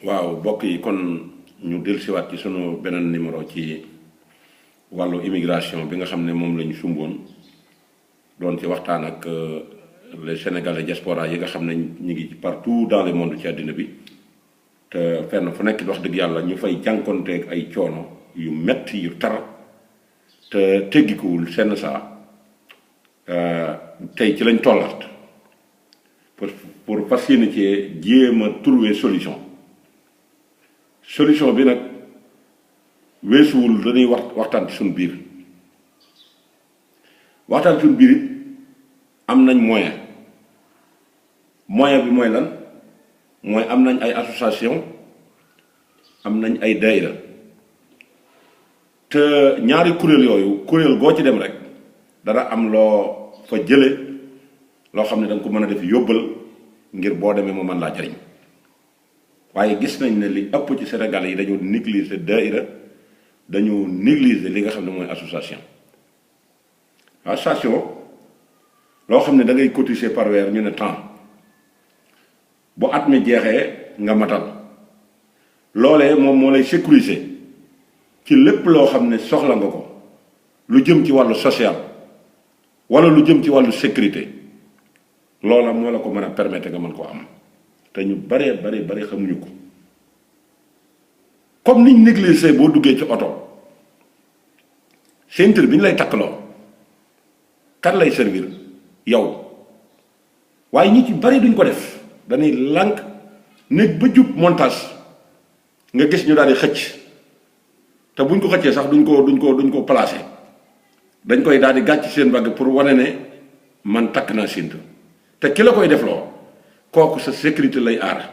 waaw mbokk yi kon ñu dellusiwaat ci sunu beneen numéro ci wàllu immigration bi nga xam ne moom la ñu sumboon doon ci waxtaan ak les sénégalais diaspora yi nga xam ne ñu ngi partout dans le monde ci àddina bi te fenn fu nekk wax dëgg yàlla ñu fay jànkonteeg ay coono yu metti yu tar te teggikuwul senn saa tey ci lañ tollaat pour fas yéene ci jéem a trouver solution bi nag weesuwul dañuy waxtaan ci suñu biir waxtaan ci suñu biir it am nañ moyen bi mooy lan mooy am nañ ay association am nañ ay daayira te ñaari kuréel yooyu kuréel goo ci dem rek dara am loo fa jële loo xam ne da nga ko mën a def yóbbal ngir boo demee mu mën laa jariñ waaye gis nañ ne li ëpp ci Sénégal yi dañu négliger daayira dañu négliger li nga xam ne mooy association loo xam ne da ngay cotiser par weer ñu ne temps bu at mi jeexee nga matal loolee moom moo lay sécuriser ci lépp loo xam ne soxla nga ko lu jëm ci wàllu social wala lu jëm ci wàllu sécurité loola moo la ko mën a permettre nga mën koo am te ñu bari xamuñu ko comme niñ négligé boo duggee ci oto ceinture bi ñu lay takkloo kan lay servir yow waaye ñi ci bari duñ ko def dañuy lànk nekk ba jub montage nga gis ñu daal di xëcc te buñ ko xëccee sax duñ ko placé dañ koy daal di gàcc seen bagg pour wane ne man takk naa ceinture te ki la koy defloo kooku sa sécurité lay aar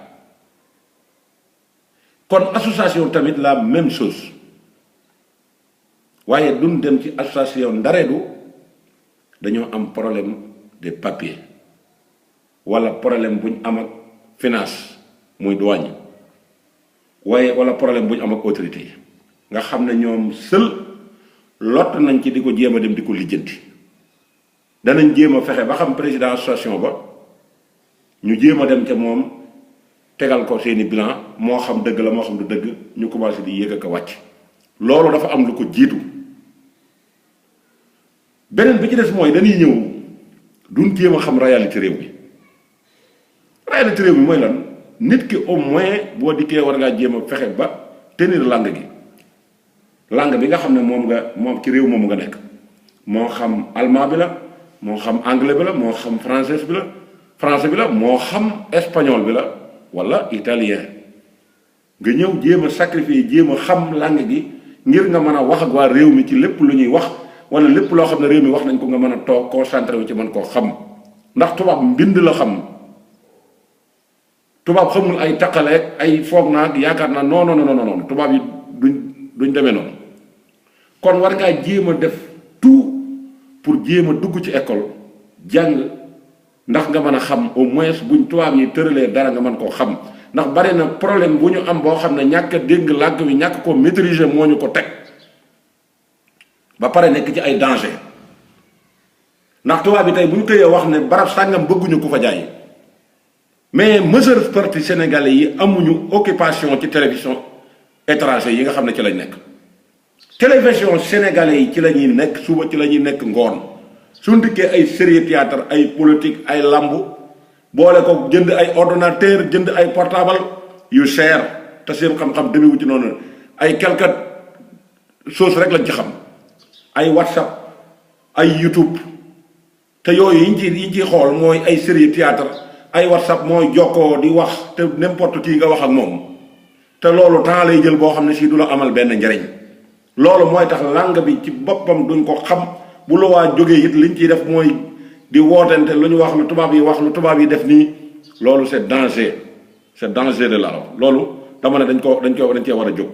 kon association tamit la même chose waaye duñ dem ci association ndareedu dañoo am problème de papier wala problème bu ñu am ak finance muy douane waaye wala problème bu ñu am ak autorité yi nga xam ne ñoom seul lott nañ ci di ko jéem a dem di ko lijjanti danañ jéem a fexe ba xam président association ba ñu jéem a dem ca moom tegal ko seeni bilan moo xam dëgg la moo xam du dëgg ñu commencé di yéeg ak a wàcc loolu dafa am lu ko jiitu beneen bi ci des mooy dañuy ñëw duñ jéem a xam réalité réew mi réalité réew mi mooy lan nit ki au moins boo dikkee war ngaa jéem a fexe ba tenir langue gi langue bi nga xam ne moom ci réew moomu nga nekk moo xam allemand bi la moo xam anglais bi la moo xam français bi la moo xam espagnol bi la wala italien nga ñëw jéem a sacrifier jéem a xam langue gi ngir nga mën a wax ak waa réew mi ci lépp lu ñuy wax wala lépp loo xam ne réew mi wax nañ ko nga mën a toog concentré wu ci mën koo xam ndax tubaab mbind la xam tubaab xamul ay taqaleeg ay foog naag yaakaar naa non tubaab yi duñ demee noonu kon war ngaa jéem a def tout pour jéem a dugg ci école jàng ndax nga mën a xam au moins buñ tubaab yi tëralee dara nga mën koo xam ndax bari na problème bu ñu am boo xam ne ñàkk a dégg làkk wi ñàkk koo maîtriser moo ñu ko teg ba pare nekk ci ay danger ndax tubaab yi tey bu ñu koy wax ne barab sàngam bëgguñu ku fa jaay mais majeure partie sénégalais yi amuñu occupation ci télévision étranger yi nga xam ne ci lañ nekk télévision sénégalais yi ci la ñuy nekk suba ci la ñuy nekk ngoon suñ dikkee ay série théâtre ay politique ay lambu boole ko jënd ay ordinateur jënd ay portable yu cher te seen xam-xam demewu ci noonu ay quelque chose rek lañ ci xam ay whatsapp ay youtube te yooyu yi ñu ciy xool mooy ay série théâtre ay whatsapp mooy jokkoo di wax te n'importe qui nga wax ak moom te loolu temps lay jël boo xam ne si du la amal benn njariñ loolu mooy tax langue bi ci boppam duñ ko xam bu la waa jógee it liñ ciy def mooy di wootente lu ñu wax lu tubaab yi wax lu tubaab yi def nii loolu c'est danger de la loolu dama ne dañ cee war a jóg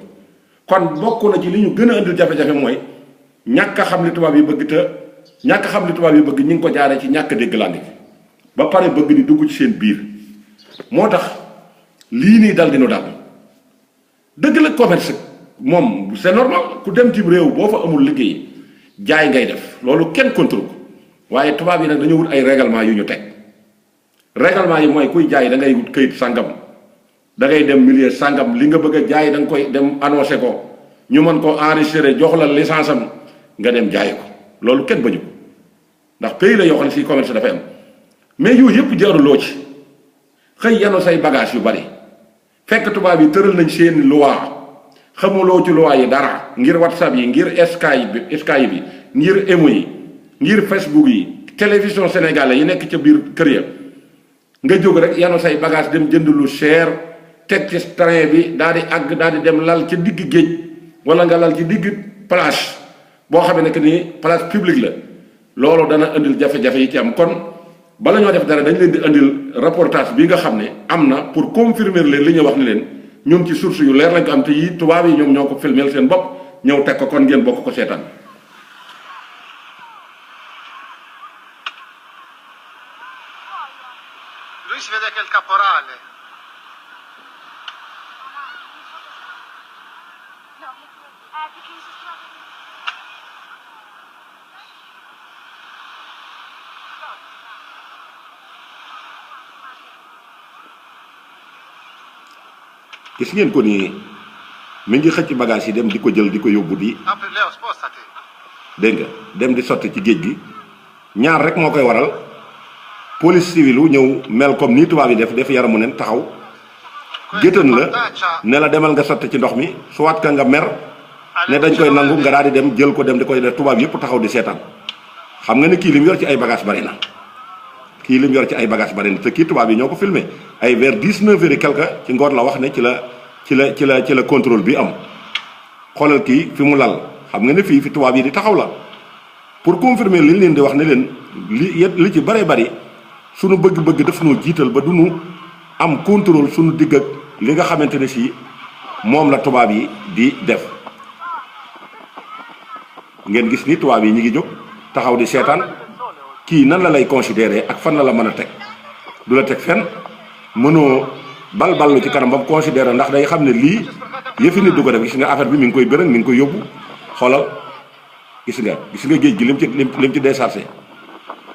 kon bokk na ci li ñu gën a indil jafe-jafe mooy ñàkk a xam li tubaab yi bëgg te ñàkk a xam li tubaab yi bëgg ñu ngi ko jaaree ci ñàkk dégg langue gi ba pare bëgg di dugg ci seen biir moo tax lii nii dal dinu dal dëgg la commerce moom c'est normal ku dem ci réew boo fa amul liggéey jaay ngay def loolu kenn contrôle ko waaye tubaab yi nag dañoo wut ay règlement yu ñu teg règlement yi mooy kuy jaay da ngay wut këyit sàngam da ngay dem milieu sangam li nga bëgg a jaay da nga koy dem annoncé ko ñu mën ko enregistrer jox la licence am nga dem jaay ko loolu kenn bañu ko ndax pays la yoo xam ne si commerce dafay am mais yooyu yëpp jaaruloo ci xëy yano say bagage yu bari fekk tubaab yi tëral nañ seen loi xamuloo ci loi yi dara ngir whatsapp yi ngir Skype bi ngir emo yi ngir Facebook yi télévision sénégalais yi nekk ca biir kër ya nga jóg rek yano say bagage dem jënd lu cher teg ci train bi daal di àgg daal di dem lal ci digg géej wala nga lal ci digg plage boo xam ne que ni place publique la loolu dana indil jafe-jafe yi ci am kon bala ñoo def dara dañ leen di indil reportage bi nga xam ne am na pour confirmer leen li ñu wax ni leen ñun ci source yu leer lañ ko am te yi tubaab yi ñoom ñoo ko filmeel seen bopp ñëw teg ko kon ngeen bokk ko seetaan. Lui si vede che è il caporale. gis ngeen ko ni mi ngi xëcc bagage yi dem di ko jël di ko yóbbu di dégg nga dem di sotti ci géej gi ñaar rek moo koy waral police civile wu ñëw mel comme nii tubaab yi def yaramu nen taxaw géttan la ne la demal nga sotti ci ndox mi soit ka nga mer ne dañ koy nangu nga daal di dem jël ko dem di koy def tubaab yëpp taxaw di seetaan xam nga ne kii li mu yor ci ay bagage bari na kii li mu yor ci ay bagage bari na te kii tubaab yi ñoo ko filmé ay vers 19 heures et quelque ci ngoon la wax ne ci la contrôle bi am xoolal kii fi mu lal xam nga ne fii fi tubaab yi di taxaw la pour confirmer li leen di wax ne leen li ci bare bari sunu bëgg-bëgg daf noo jiital ba du nu am contrôle sunu digg ak li nga xamante ne si moom la tubaab yi di def ngeen gis ni tubaab yi ñi ngi jóg taxaw di seetaan kii nan la lay considérer ak fan la mën a teg du la teg fenn mënoo ballu ci kanam ba mu considérer ndax day xam ne lii yëfi nit du ko def gis nga affaire bi mi ngi koy bërëng mi ngi koy yóbbu xoolal gis nga géej gi lim ci déchargé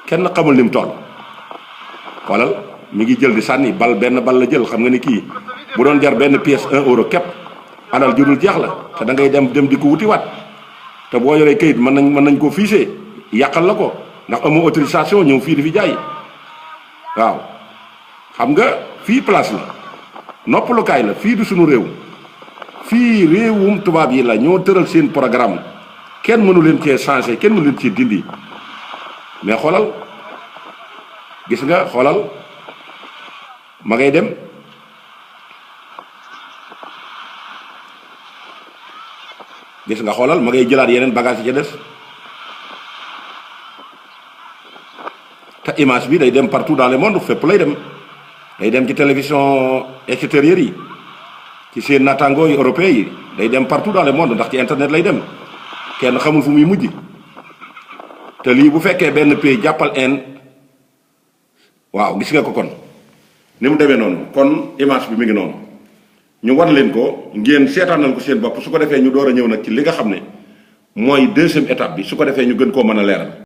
kenn xamul lim toll xoolal mi ngi jël di sànni benn bal la jël xam nga ni kii bu doon jar benn pièce 1 euro képp alal jurul jeex la te da ngay dem di ko wuti waat te boo yoree kayit mën nañ koo fiché yàqal la ko ndax amoo autorisation ñëw fii di fi jaay waaw xam nga fii place la noppalukaay la fii du suñu réew fii réewum tubaab yi la ñoo tëral seen programme kenn mënu leen cee changé kenn mënu leen cee dindi mais xoolal gis nga xoolal ma ngay dem gis nga xoolal ma ngay jëlaat yeneen bagage yi ca des te image bi day dem partout dans le monde fépp lay dem day dem ci télévision extérieure yi ci seen naataangoo yi européen yi day dem partout dans le monde ndax ci internet lay dem kenn xamul fu muy mujj te lii bu fekkee benn pays jàppal en waaw gis nga ko kon ni mu demee noonu kon image bi mi ngi noonu ñu war leen ko ngeen seetaanal ko seen bopp su ko defee ñu door a ñëw nag ci li nga xam ne mooy deuxième étape bi su ko defee ñu gën koo mën a leeral